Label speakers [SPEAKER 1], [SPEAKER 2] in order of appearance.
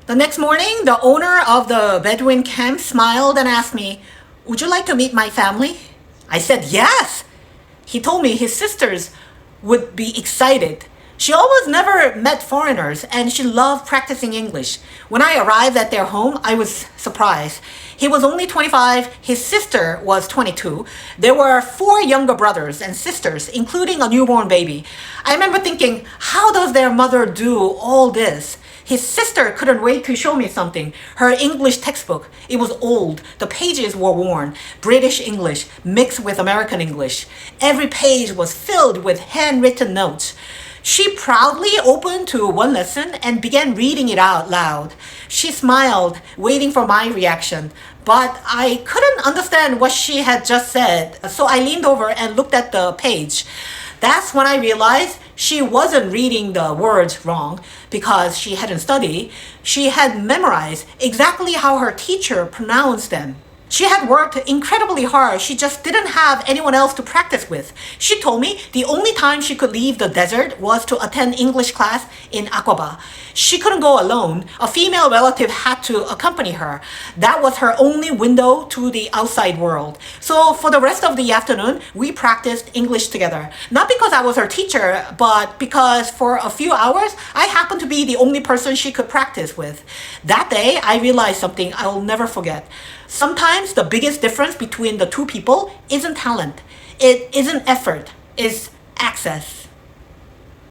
[SPEAKER 1] The next morning, the owner of the Bedouin camp smiled and asked me, "Would you like to meet my family?" I said, "Yes." He told me his sisters would be excited. She almost never met foreigners and she loved practicing English. When I arrived at their home, I was surprised. He was only 25, his sister was 22. There were 4 younger brothers and sisters, including a newborn baby. I remember thinking, how does their mother do all this? His sister couldn't wait to show me something. Her English textbook. It was old. The pages were worn. British English mixed with American English. Every page was filled with handwritten notes. She proudly opened to one lesson and began reading it out loud. She smiled, waiting for my reaction, but I couldn't understand what she had just said, so I leaned over and looked at the page. That's when I realized she wasn't reading the words wrong because she hadn't studied. She had memorized exactly how her teacher pronounced them. She had worked incredibly hard. She just didn't have anyone else to practice with. She told me the only time she could leave the desert was to attend English class in Aqaba. She couldn't go alone. A female relative had to accompany her. That was her only window to the outside world. So for the rest of the afternoon, we practiced English together. Not because I was her teacher, but because for a few hours, I happened to be the only person she could practice with. That day, I realized something I will never forget. Sometimes the biggest difference between the two people isn't talent. It isn't effort. It's access.